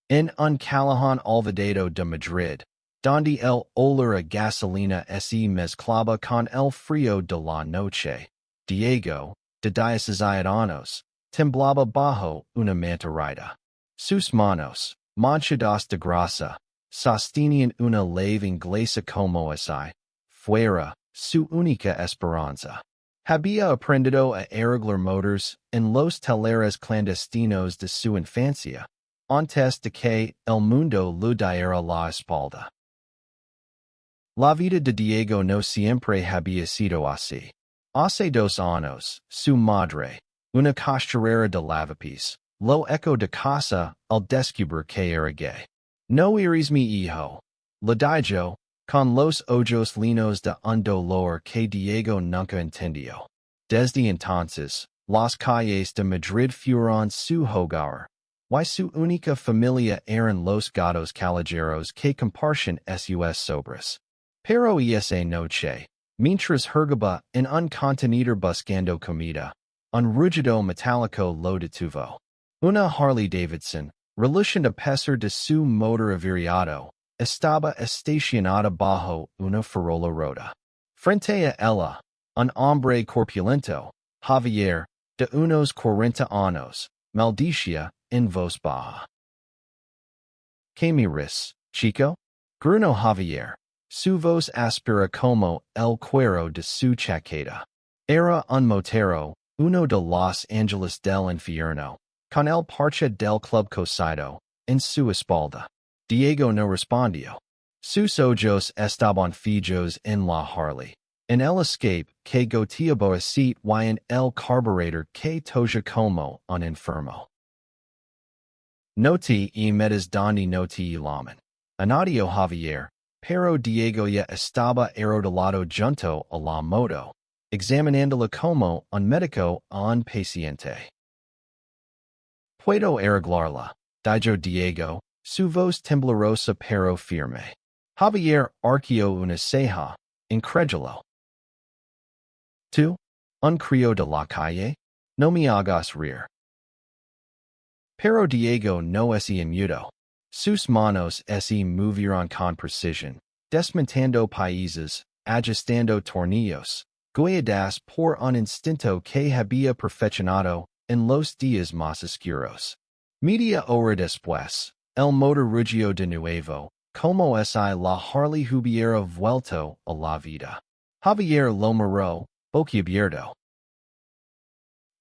En un callejón olvidado de Madrid, donde el olor a gasolina se mezclaba con el frío de la noche, Diego, de 16 años, temblaba bajo una mantarraya. Sus manos, manchadas de grasa, sostenían una leve inglesa como esa, fuera su única esperanza. Había aprendido a arreglar motores en los talleres clandestinos de su infancia, antes de que el mundo le diera la espalda. La vida de Diego no siempre había sido así. Hace 2 años, su madre, una costurera de lavapiés, lo echó de casa al descubrir que era gay. No eres mi hijo, le dijo, con los ojos llenos de un dolor que Diego nunca entendió. Desde entonces, las calles de Madrid fueron su hogar, y su única familia eran los gatos callejeros que compartían sus sobras. Pero esa noche, mientras jugaba en un contenedor buscando comida, un rugido metálico lo detuvo. Una Harley Davidson, reluciente a pesar de su motor averiado, estaba estacionada bajo una farola roja. Frente a ella, un hombre corpulento, Javier, de unos 40 años, maldecía en voz baja. ¿Qué miras, chico? Gruñó Javier. Su voz áspera como el cuero de su chaqueta. Era un motero, uno de Los Ángeles del infierno, con el parche del club cosido en su espalda. Diego no respondió. Sus ojos estaban fijos en la Harley, en el escape que goteaba aceite y en el carburetor que toja como un enfermo. No te metas donde no te llaman. Añadió Javier, pero Diego ya estaba arrodillado junto a la moto, examinándola como un médico a un paciente. Puedo arreglarla, dijo Diego, su voz temblorosa pero firme. Javier arqueó una ceja, incrédulo. ¿Tú? ¿Un crío de la calle? No me hagas reír. Pero Diego no es inmudo. Sus manos se movieron con precisión, desmontando países, ajustando tornillos, guiadas por un instinto que había perfeccionado en los días más oscuros. Media hora después, el motor rugió de nuevo, como si la Harley hubiera vuelto a la vida. Javier lo miró, boquiabierto.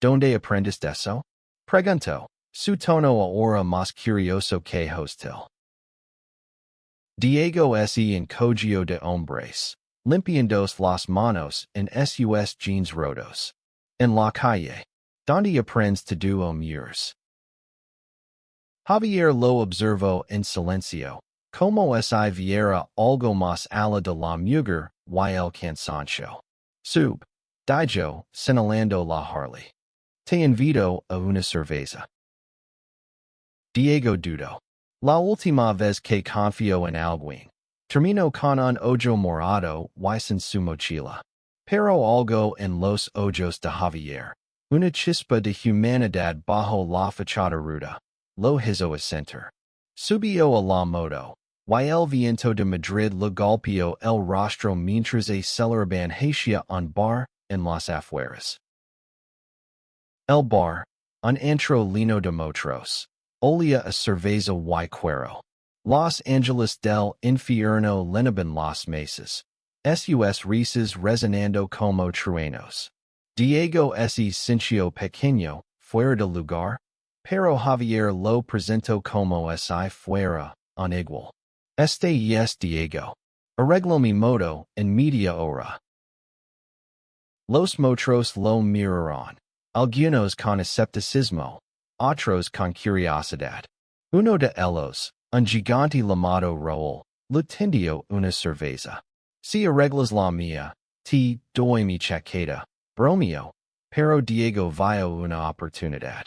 ¿Dónde aprendes eso? Preguntó, su tono ahora más curioso que hostil. Diego se encogió de hombres, limpiando las manos en sus jeans rotos. En la calle, donde aprendes to do murs. Javier lo observó en silencio, como si viera algo más allá de la mujer y el cansancio. Sub, dijo, señalando la Harley. Te invito a una cerveza. Diego dudó. La última vez que confió en alguien, terminó con un ojo morado y sin su mochila. Pero algo en los ojos de Javier, una chispa de humanidad bajo la fachada ruda, lo hizo asentir. Subió a la moto, y el viento de Madrid le golpeó el rostro mientras celebraban hacia un bar en las afueras. El bar, un antro lleno de motros, olía a cerveza y cuero. Los Ángeles del infierno llenaban las mesas, sus risas resonando como truenos. Diego se sintió pequeño, fuera de lugar, pero Javier lo presentó como si fuera un igual. Este es Diego. Arregló mi moto en media hora. Los motros lo miraron, algunos con escepticismo, otros con curiosidad. Uno de ellos, un gigante llamado Raúl, le tendió una cerveza. Si arreglas la mía, te doy mi chaqueta, bromeo, pero Diego vio una oportunidad.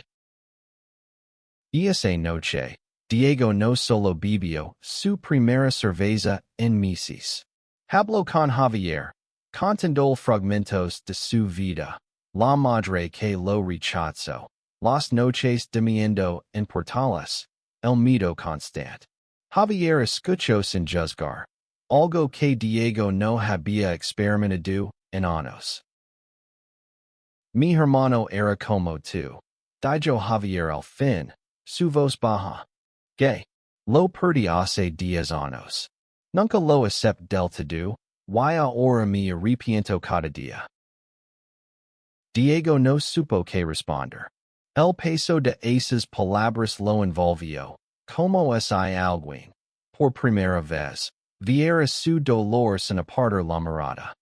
Esa noche, Diego no solo bebió su primera cerveza en meses. Habló con Javier, contando fragmentos de su vida, la madre que lo rechazó, las noches durmiendo en portales, el mito constante. Javier escuchó sin juzgar. Algo que Diego no había experimentado en años. Mi hermano era como tú. Dijo Javier al fin, su voz baja. Gay. Lo perdí hace 10 años. Nunca lo acepté del todo, y ahora me arrepiento cada día. Diego no supo que responder. El peso de esas palabras lo envolvió, como si alguien, por primera vez, viera su dolor sin apartar la mirada.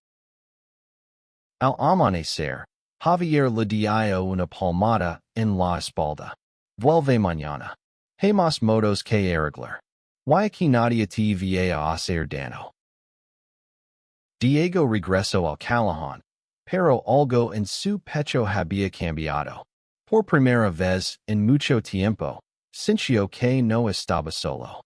Al amanecer, Javier le dio una palmada en la espalda. Vuelve mañana. Hay más modos que arreglar. Y aquí nadie te va a hacer daño. Diego regresó al callejón, pero algo en su pecho había cambiado. Por primera vez en mucho tiempo, sintió que no estaba solo.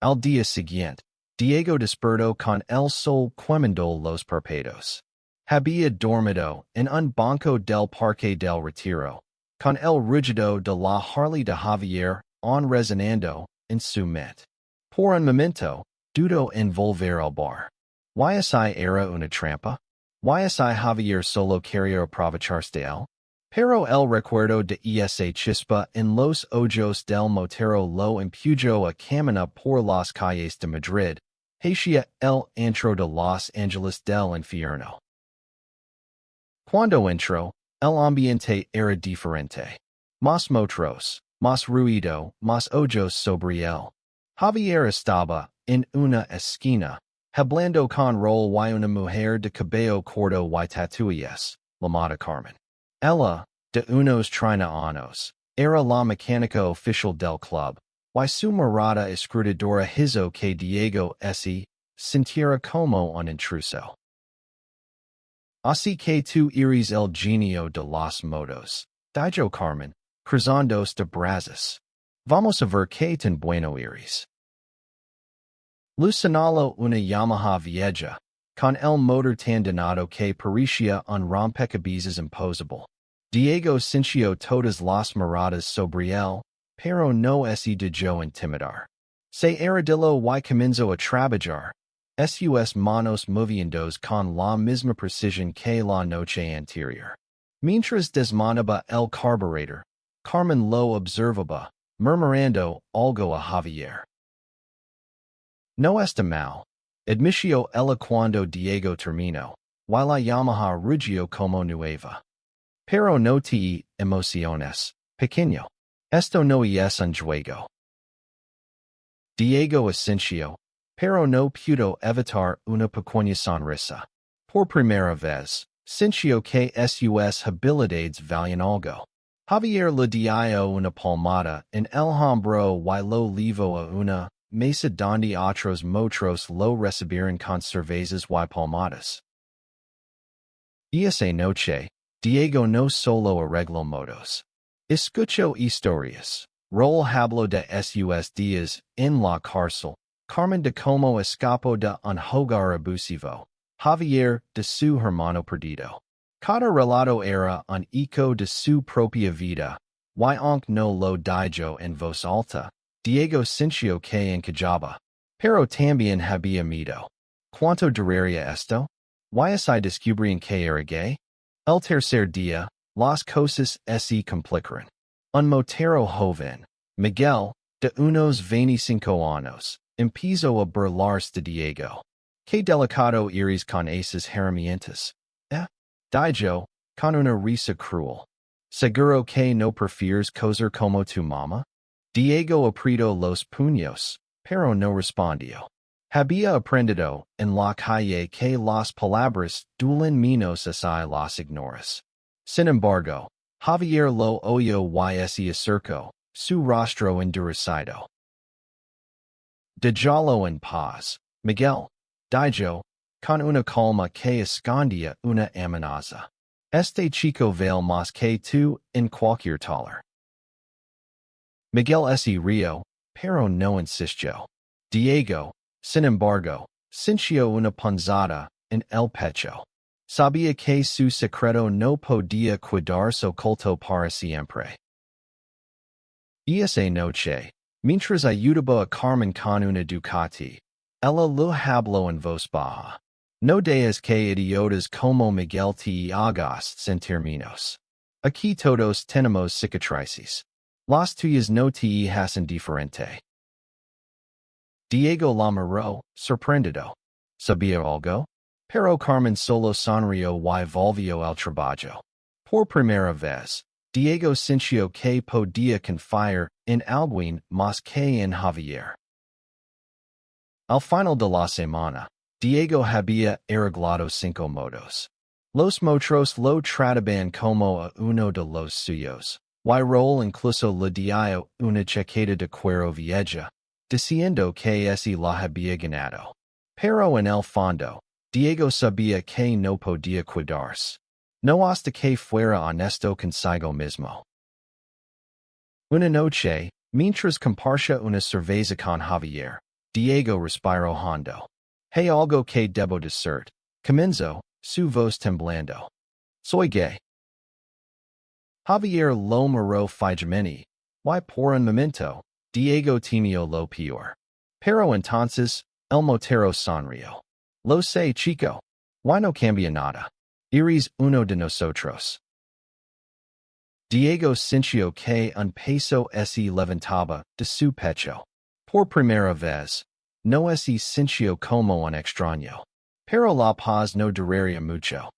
Al día siguiente, Diego despertó con el sol quemando los párpados. Había dormido en un banco del Parque del Retiro, con el rugido de la Harley de Javier resonando en su mente. Por un momento, dudó en volver al bar. ¿Y era una trampa? ¿Y Javier solo quería aprovecharse de él? Pero el recuerdo de esa chispa en los ojos del motero lo empujó a caminar por las calles de Madrid, hacia el antro de Los Ángeles del infierno. Cuando entró, el ambiente era diferente. Más moteros, más ruido, más ojos sobre él. Javier estaba, en una esquina, hablando con Rol y una mujer de cabello corto y tatuajes, llamada Carmen. Ella, de unos 30 años, era la mecánica oficial del club, y su mirada escrutadora hizo que Diego se sintiera como un intruso. Así que tú eres el genio de los modos, dijo Carmen, cruzando de brazos. Vamos a ver qué tan bueno eres. Lucinalo una Yamaha vieja, con el motor tan dañado que parecía un rompecabezas imposible. Diego sintió todas las miradas sobre él, pero no se dejó intimidar. Se arrodilló y comenzó a trabajar, sus manos moviéndose con la misma precisión que la noche anterior. Mientras desmontaba el carburetor, Carmen lo observaba, murmurando algo a Javier. No está mal, admitió ella cuando Diego terminó, y la Yamaha rugió como nueva. Pero no te emociones, pequeño. Esto no es un juego. Diego asintió, pero no pudo evitar una pequeña sonrisa. Por primera vez, sintió que sus habilidades valían algo. Javier le dio una palmada en el hombro y lo llevó a una mesa donde otros motros lo recibieron con cervezas y palmadas. Esa noche, Diego no solo arregló motos. Escuchó historias. Rol habló de sus días en la cárcel. Carmen de cómo escapó de un hogar abusivo. Javier de su hermano perdido. Cada relato era un eco de su propia vida. Y aunque no lo dijo en voz alta, Diego sintió que encajaba. Pero también había miedo. ¿Cuánto duraría esto? ¿Y si descubrían que era gay? El tercer día, las cosas se complicaron. Un motero joven, Miguel, de unos 25 años, empezó a burlarse de Diego. Qué delicado eres con esas herramientas. Dijo, con una risa cruel. ¿Seguro que no prefieres coser como tu mamá? Diego apretó los puños, pero no respondió. Había aprendido en la calle que las palabras duelen menos si las ignoras. Sin embargo, Javier lo oyó y se acercó, su rostro endurecido. Déjalo en paz, Miguel, dijo, con una calma que escondía una amenaza. Este chico vale más que tú en cualquier taller. Miguel se rió, pero no insistió. Diego, sin embargo, sintió una punzada en el pecho. Sabía que su secreto no podía quedarse oculto para siempre. Esa noche, mientras ayudaba a Carmen con una Ducati, ella lo habló en voz baja. No dejes que idiotas como Miguel te hagas sentir menos. Aquí todos tenemos cicatrices. Las tuyas no te hacen diferente. Diego la miró, sorprendido. ¿Sabía algo? Pero Carmen solo sonrió y volvió al trabajo. Por primera vez, Diego sintió que podía confiar en alguien más que en Javier. Al final de la semana, Diego había arreglado 5 motos. Los motros lo trataban como a uno de los suyos. Y Roll incluso le dio una chaqueta de cuero vieja, diciendo que ese la había ganado. Pero en el fondo, Diego sabía que no podía cuidarse. No hasta que fuera honesto consigo mismo. Una noche, mientras compartía una cerveza con Javier, Diego respiró hondo. Hay algo que debo decir, comenzó, su voz temblando. Soy gay. Javier lo miró fijamente. Y por un momento, Diego temió lo peor. Pero entonces, el motero sonrió. Lo sé, chico. Y no cambia nada. Eres uno de nosotros. Diego sintió que un peso se levantaba de su pecho. Por primera vez, no se sintió como un extraño. Pero la paz no duraría mucho.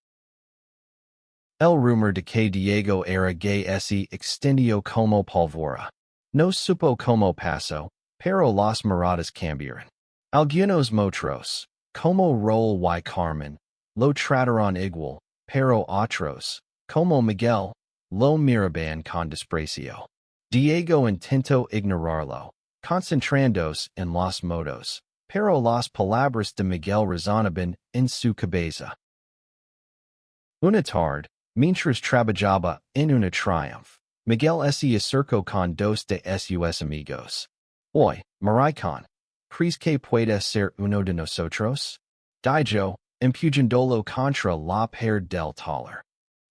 El rumor de que Diego era gay se extendió como pólvora. No supo cómo pasó, pero las miradas cambiaron. Algunos motros, como Roll y Carmen, lo trataron igual, pero otros, como Miguel, lo miraban con desprecio. Diego intentó ignorarlo, concentrándose en las motos, pero las palabras de Miguel resonaban en su cabeza. Una tarde, mientras trabajaba en una Triumph, Miguel se acercó con 2 de sus amigos. Hoy, maricón, ¿crees que puede ser uno de nosotros? Dijo, empujándolo contra la pared del taller.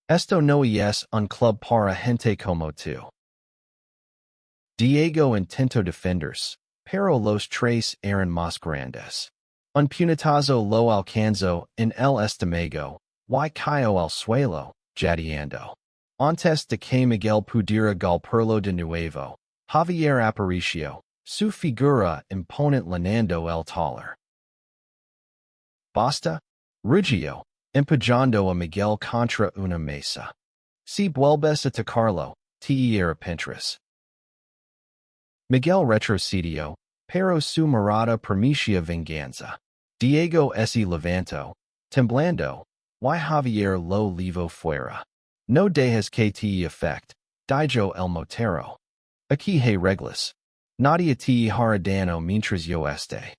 Esto no es un club para gente como tú. Diego intentó defenderse, pero los tres eran más grandes. Un puñetazo lo alcanzó en el estómago, y cayó al suelo, jadeando. Antes de que Miguel pudiera golpearlo de nuevo, Javier apareció, su figura imponente llenando el taller. Basta, rugió, empujando a Miguel contra una mesa. Si vuelves a tocarlo, te arrepentirás. Miguel retrocedió, pero su mirada prometía venganza. Diego se levantó, temblando, y Javier lo llevó fuera. No dejes que te afecte, dijo el motero. Aquí hay reglas. Nadie te hará daño mientras yo esté.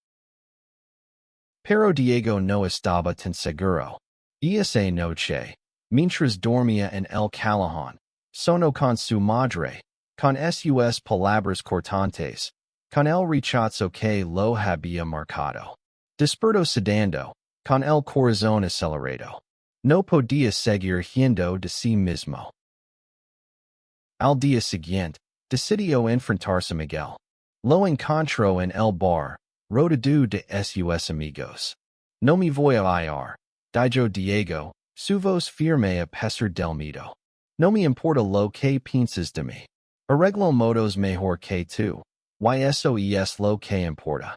Pero Diego no estaba tan seguro. Esa noche, mientras dormía en el callejón, sonó con su madre, con sus palabras cortantes, con el rechazo que lo había marcado. Despertó sudando, con el corazón acelerado. No podía seguir riendo de sí mismo. Al día siguiente, decidió enfrentarse a Miguel. Lo encontró en el bar, rodeado de sus amigos. No me voy a ir, dijo Diego, su voz firme a pesar del miedo. No me importa lo que pienses de mí. Arreglo motos mejor que tú, y eso es lo que importa.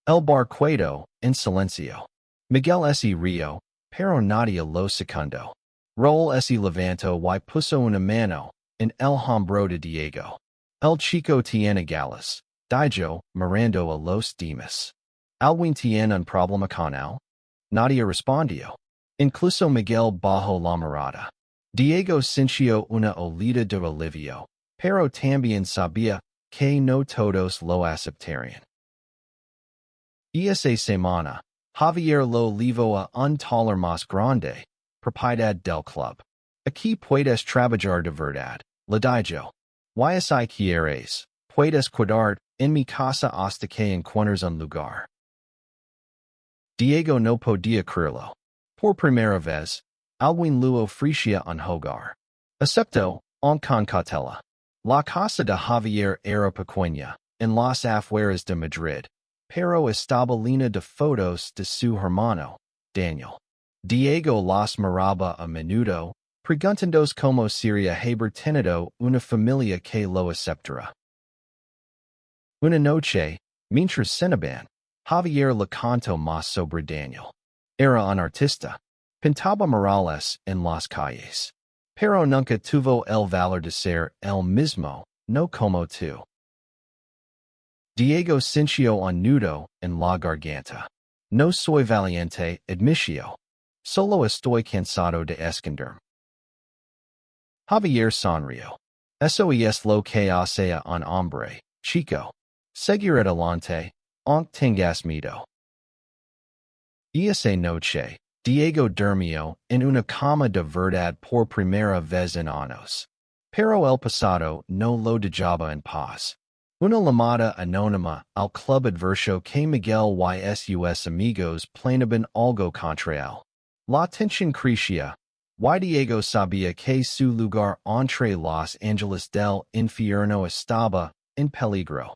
El bar quedó en silencio. Miguel se rió, pero nadie lo secundó. Roll se levantó y puso una mano en el hombro de Diego. El chico tiene galas, dijo, mirando a los demás. ¿Alguien tiene un problema con él? Nadie respondió. Incluso Miguel bajó la mirada. Diego sintió una olida de alivio, pero también sabía que no todos lo aceptarían. Esa semana, Javier lo llevó a un taller más grande, propiedad del club. Aquí puedes trabajar de verdad, le dijo. Y si quieres, puedes quedar en mi casa hasta que encuentres un lugar. Diego no podía creerlo. Por primera vez, alguien le ofrecía un hogar. Aceptó, con cautela. La Casa de Javier era pequeña, en las afueras de Madrid, pero estaba llena de fotos de su hermano, Daniel. Diego las miraba a menudo, preguntándose cómo sería haber tenido una familia que lo aceptara. Una noche, mientras cenaban, Javier le contó más sobre Daniel. Era un artista. Pintaba murales en las calles. Pero nunca tuvo el valor de ser el mismo, no como tú. Diego sintió un nudo en la garganta. No soy valiente, admitió. Solo estoy cansado de esconderme. Javier sonrió. Eso es lo que hace un hombre, chico. Seguir adelante, aunque tengas miedo. Esa noche, Diego durmió en una cama de verdad por primera vez en años. Pero el pasado no lo dejaba en paz. Una llamada anónima al club adverso que Miguel y sus amigos planeaban algo contra él. La tensión crecía. Y Diego sabía que su lugar entre los ángeles del infierno estaba en peligro.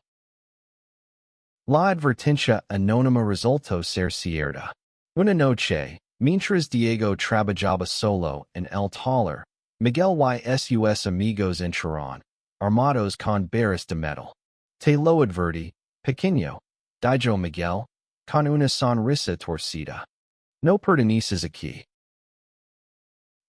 La advertencia anónima resultó ser cierta. Una noche, mientras Diego trabajaba solo en el taller, Miguel y sus amigos entraron, armados con barras de metal. Te lo advertí, pequeño, dijo Miguel, con una sonrisa torcida. No perteneces aquí.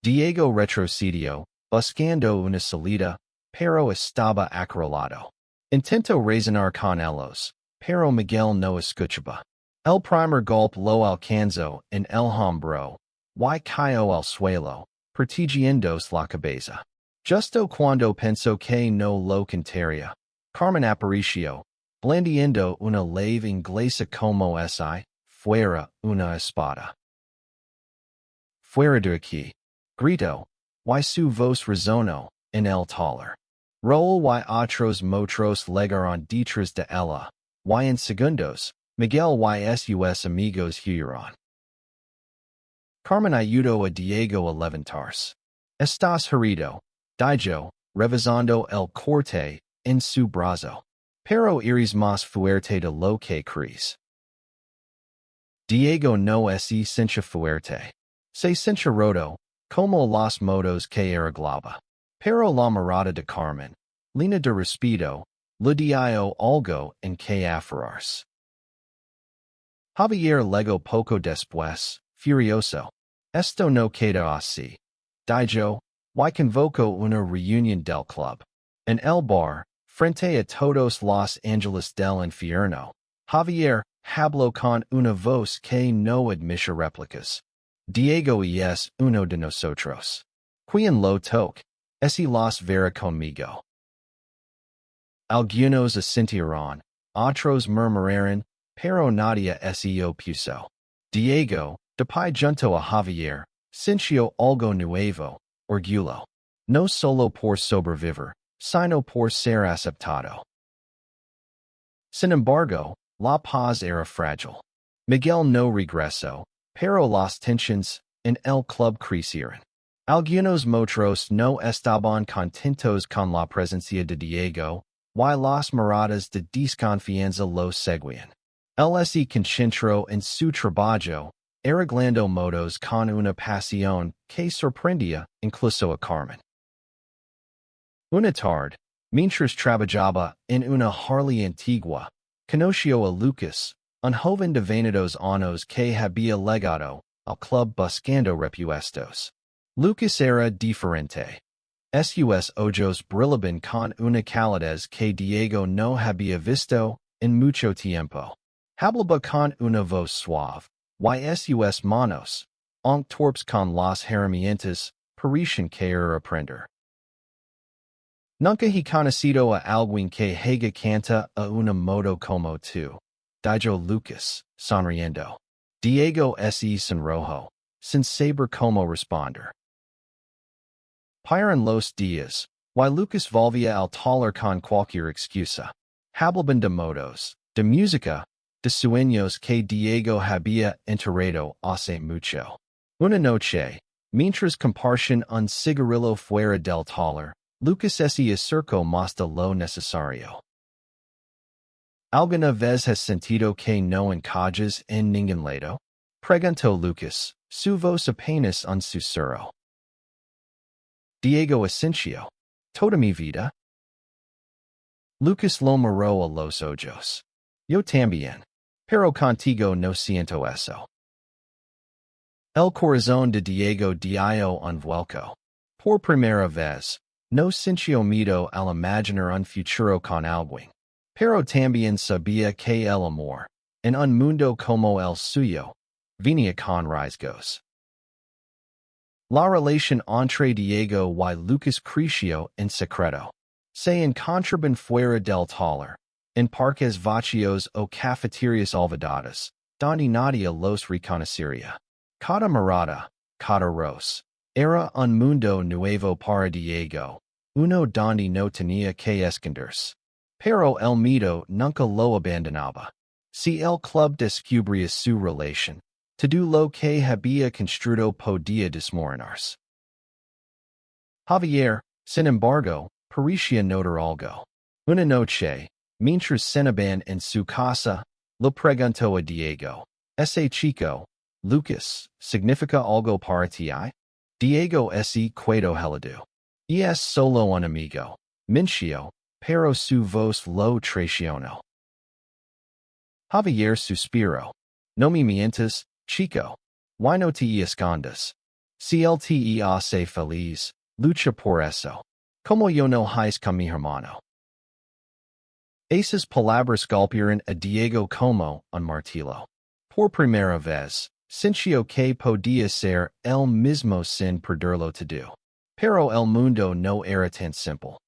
Diego retrocedió, buscando una salida, pero estaba acorralado. Intentó razonar con ellos, pero Miguel no escuchaba. El primer golpe lo alcanzó en el hombro, y cayó al suelo, protegiéndose la cabeza. Justo cuando pensó que no lo contaría, Carmen apareció, blandiendo una leve inglesa como si fuera una espada. Fuera de aquí, gritó, y su voz resonó en el taller. Raúl y otros motros llegaron detrás de ella, y en segundos, Miguel y sus amigos huyeron. Carmen ayudó a Diego a levantarse. Estás herido, dijo, revisando el corte en su brazo. Pero eres más fuerte de lo que crees. Diego no es sincha fuerte. Se sincha roto, como los motos que arreglaba. Pero la mirada de Carmen, llena de respeto, le dio algo en que aferrarse. Javier legó poco después, furioso. Esto no queda así. Dijo, y convocó una reunión del club. En el bar, frente a todos los ángeles del infierno, Javier habló con una voz que no admite réplicas. Diego es uno de nosotros. Quien lo toque, ese los verá conmigo. Algunos asintieron, otros murmuraron, pero nadie se opuso. Diego, después junto a Javier, sintió algo nuevo, orgullo. No solo por sobrevivir, sino por ser aceptado. Sin embargo, la paz era frágil. Miguel no regresó, pero las tensiones en el club crecieron. Algunos motros no estaban contentos con la presencia de Diego, y las miradas de desconfianza lo seguían. Él se concentró en su trabajo, arreglando motos con una pasión que sorprendía incluso a Carmen. Una tarde, mientras trabajaba en una Harley antigua, conoció a Lucas, un joven de 22 años que había llegado al club buscando repuestos. Lucas era diferente. Sus ojos brillaban con una calidez que Diego no había visto en mucho tiempo. Hablaba con una voz suave, y sus manos, aunque torpes con las herramientas, parecían querer aprender. Nunca he conocido a alguien que haya canta a una moto como tú, dijo Lucas, sonriendo. Diego se sonrojó, sin saber cómo responder. Pasaron los días, y Lucas volvía al taller con cualquier excusa. Hablaban de motos, de música, de sueños que Diego había enterrado hace mucho. Una noche, mientras compartían un cigarrillo fuera del taller, Lucas ese acercó más de lo necesario. ¿Alguna vez has sentido que no encajas en ningún lado? Preguntó Lucas, su voz apenas un susurro. Diego Asensio. Toda mi vida. Lucas lo miró a los ojos. Yo también. Pero contigo no siento eso. El corazón de Diego dio un vuelco. Por primera vez, no sintió miedo al imaginar un futuro con alguien. Pero también sabía que el amor, en un mundo como el suyo, venía con riesgos. La relación entre Diego y Lucas creció en secreto. Se encontraban fuera del taller, en parques vacíos o cafeterias olvidadas, donde nadie los reconocería. Cada mirada, cada ros, era un mundo nuevo para Diego, uno donde no tenía que esconderse. Pero el miedo nunca lo abandonaba. Si el club descubría su relación, todo lo que había construido podía desmoronarse. Javier, sin embargo, parecía notar algo. Una noche, mientras cenaban en su casa, le preguntó a Diego, «Ese chico, Lucas, significa algo para ti?» Diego ese quedó helado. Y es solo un amigo, minció, pero su voz lo traicionó. Javier suspiró. «No me mientas, chico. Why no te escondas? Si él te hace feliz, lucha por eso. Como yo no hice con mi hermano». Esas palabras golpearon a Diego como un martillo. Por primera vez, sintió que podía ser el mismo sin perderlo todo. Pero el mundo no era tan simple.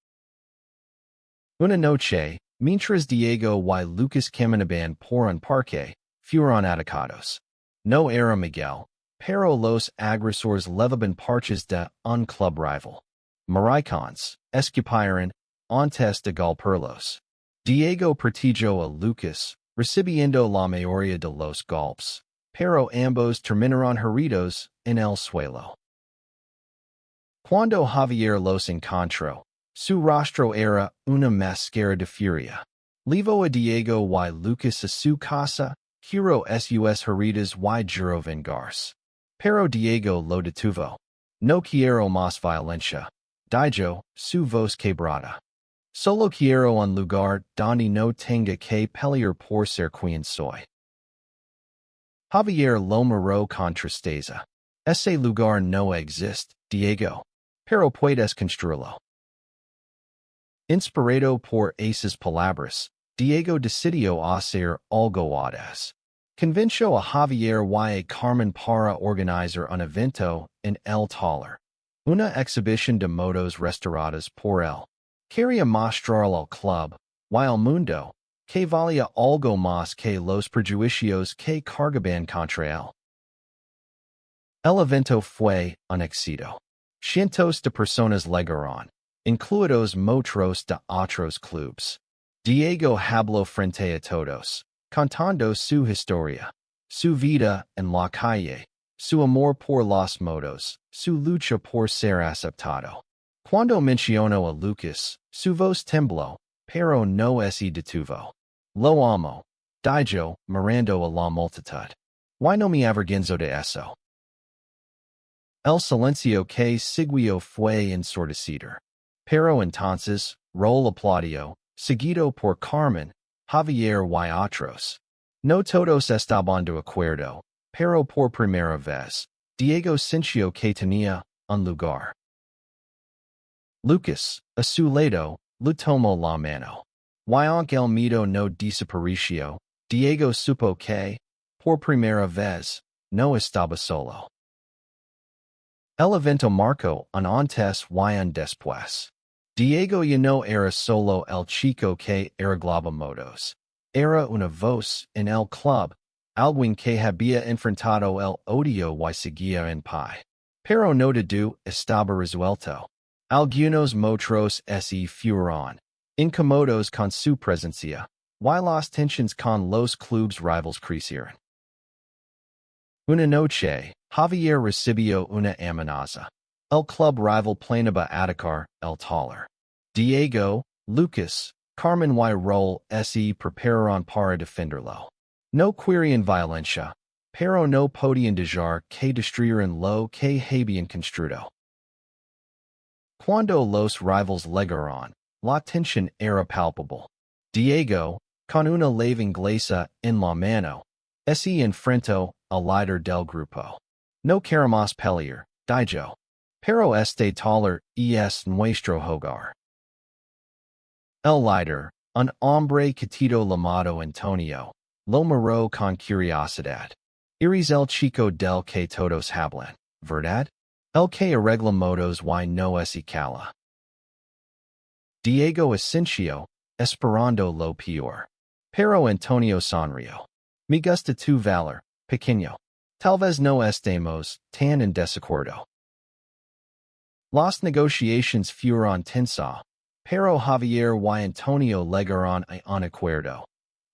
Una noche, mientras Diego y Lucas caminaban por un parque, fueron atacados. No era Miguel, pero los agresores levaban parches de un club rival. Maricones, escupieron, antes de golpearlos. Diego protegió a Lucas, recibiendo la mayoría de los golpes, pero ambos terminaron heridos en el suelo. Cuando Javier los encontró, su rostro era una máscara de furia. Llevó a Diego y Lucas a su casa, curó sus heridas y juró vengarse. Pero Diego lo detuvo. No quiero más violencia, dijo, su voz quebrada. Solo quiero un lugar donde no tenga que pelear por ser quien soy. Javier lo miró con tristeza. Ese lugar no existe, Diego. Pero puedes construirlo. Inspirado por esas palabras, Diego decidió hacer algo audaz. Convenció a Javier y a Carmen para organizar un evento en el taller. Una exhibición de motos restauradas por él. Quería mostrar al club, y al mundo, que valía algo más que los prejuicios que cargaban contra él. El evento fue un éxito. Cientos de personas llegaron, incluidos muchos de otros clubes. Diego habló frente a todos, contando su historia, su vida en la calle, su amor por las motos, su lucha por ser aceptado. Cuando mencionó a Lucas, su voz tembló, pero no se detuvo. Lo amo, dijo, mirando a la multitud. ¿Why no me avergüenzo de eso? El silencio que siguió fue ensordecido. Pero entonces, Raúl aplaudió, seguido por Carmen, Javier y otros. No todos estaban de acuerdo, pero por primera vez, Diego sintió que tenía un lugar. Lucas, a su lado, le tomó la mano. Y aunque el miedo no desapareció, Diego supo que, por primera vez, no estaba solo. El evento marcó un antes y un después. Diego ya no era solo el chico que arreglaba motos. Era una voz en el club, alguien que había enfrentado el odio y seguía en pie. Pero no todo estaba resuelto. Algunos moteros se fueron incómodos con su presencia, y las tensiones con los clubes rivals crecieron. Una noche, Javier recibió una amenaza. El club rival Planaba Atacar, El Taller. Diego, Lucas, Carmen y Rol se prepararon para defenderlo. No querían violencia, pero no podían dejar que destruyeran lo que habían construido. Cuando los rivals llegaron, la tensión era palpable. Diego, con una leve inglesa en la mano, se enfrentó al líder del grupo. No queremos pelear, dijo. Pero este taller es nuestro hogar. El líder, un hombre quitito llamado Antonio, lo miró con curiosidad. Eres el chico del que todos hablan, ¿verdad? El que arregla motos y no se cala. Diego asintió, esperando lo peor. Pero Antonio sonrió. Me gusta tu valor, pequeño. Tal vez no estemos tan en desacuerdo. Las negociaciones fueron tensas, pero Javier y Antonio llegaron a un acuerdo.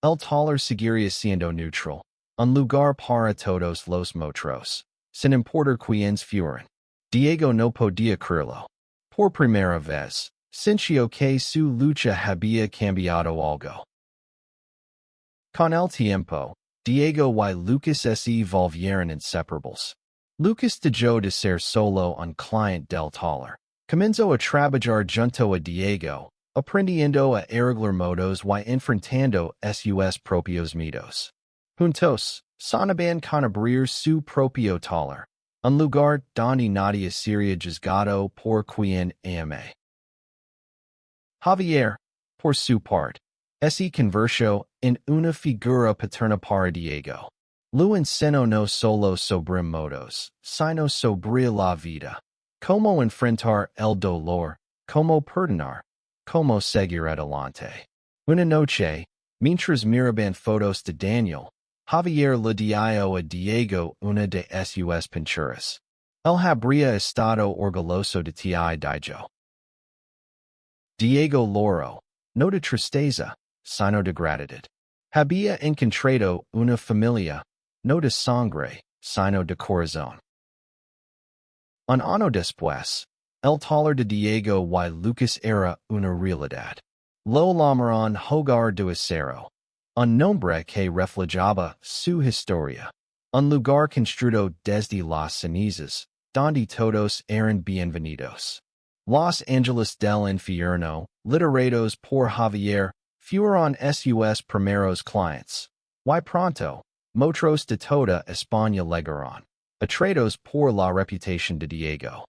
El taller seguiría siendo neutral, un lugar para todos los moteros, sin importar quiénes fueran. Diego no podía creerlo. Por primera vez, sintió que su lucha había cambiado algo. Con el tiempo, Diego y Lucas se volvieron inseparables. Lucas dejó de ser solo un cliente del taller. Comenzó a trabajar junto a Diego, aprendiendo a arreglar motos y enfrentando sus propios miedos. Juntos, sonaban con abrir su propio taller, un lugar donde nadie sería juzgado por quien ama. Javier, por su parte, se convirtió en una figura paterna para Diego. Lo enseñó no solo sobre motos, sino sobre la vida. Cómo enfrentar el dolor, cómo perdonar, cómo seguir adelante. Una noche, mientras miraban fotos de Daniel, Javier le dio a Diego una de sus pinturas. Él habría estado orgulloso de ti, dijo. Diego Loro, no de tristeza, sino de gratitud. Había encontrado una familia, no de sangre, sino de corazón. Un año después, el taller de Diego y Lucas era una realidad. Lo llamaron hogar de acero, un nombre que reflejaba su historia. Un lugar construido desde las cenizas, donde todos eran bienvenidos. Los Ángeles del infierno, liderados por Javier, fueron sus primeros clientes. Y pronto, moteros de toda España llegaron, atraídos por la reputación de Diego.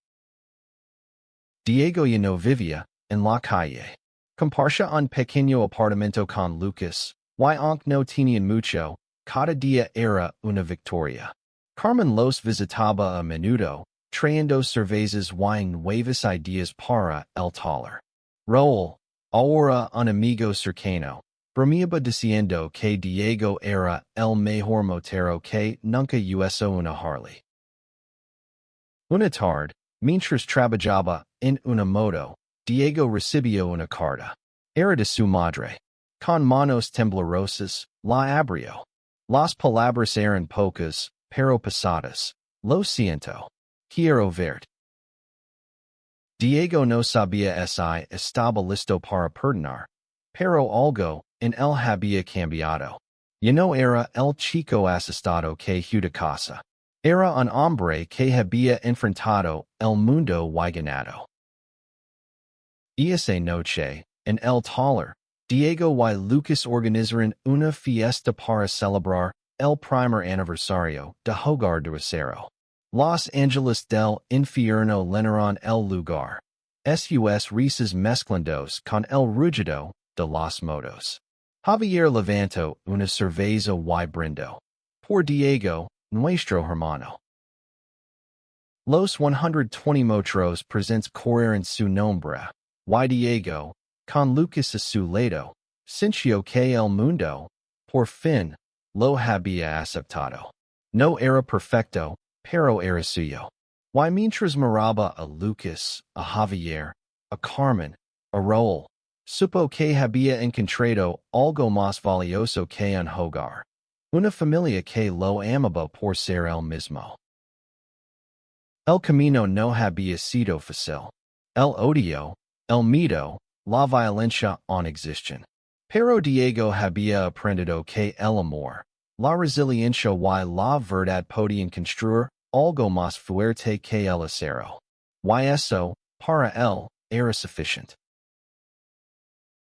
Diego ya no vivía en la calle. Compartía un pequeño apartamento con Lucas, y aunque no tenían mucho, cada día era una victoria. Carmen los visitaba a menudo, trayendo cervezas y nuevas ideas para el taller. Raúl, ahora un amigo cercano, bromeaba diciendo que Diego era el mejor motero que nunca usó una Harley. Una tarde, mientras trabajaba en una moto, Diego recibió una carta. Era de su madre. Con manos temblorosas, la abrió. Las palabras eran pocas, pero pesadas. Lo siento. Quiero verte. Diego no sabía si estaba listo para perdonar, pero algo en él había cambiado. Ya no era el chico asustado que huye casa. Era un hombre que había enfrentado el mundo y ganado. Esa noche, en el taller, Diego y Lucas organizaron una fiesta para celebrar el primer aniversario de Hogar de Acero. Los Ángeles del infierno llenaron el lugar. Sus risas mezclándose con el rugido de las motos. Javier levantó una cerveza y brindó. Por Diego, nuestro hermano. Los 120 moteros presentes corrieron su nombre. Y Diego, con Lucas a su lado, sintió que el mundo, por fin, lo había aceptado. No era perfecto, pero era suyo. Y mientras miraba a Lucas, a Javier, a Carmen, a Raúl, supo que había encontrado algo más valioso que un hogar. Una familia que lo amaba por ser él mismo. El camino no había sido fácil. El odio, el miedo, la violencia no existen. Pero Diego había aprendido que el amor, la resiliencia y la verdad podían construir algo más fuerte que el acero. Y eso, para él, era suficiente.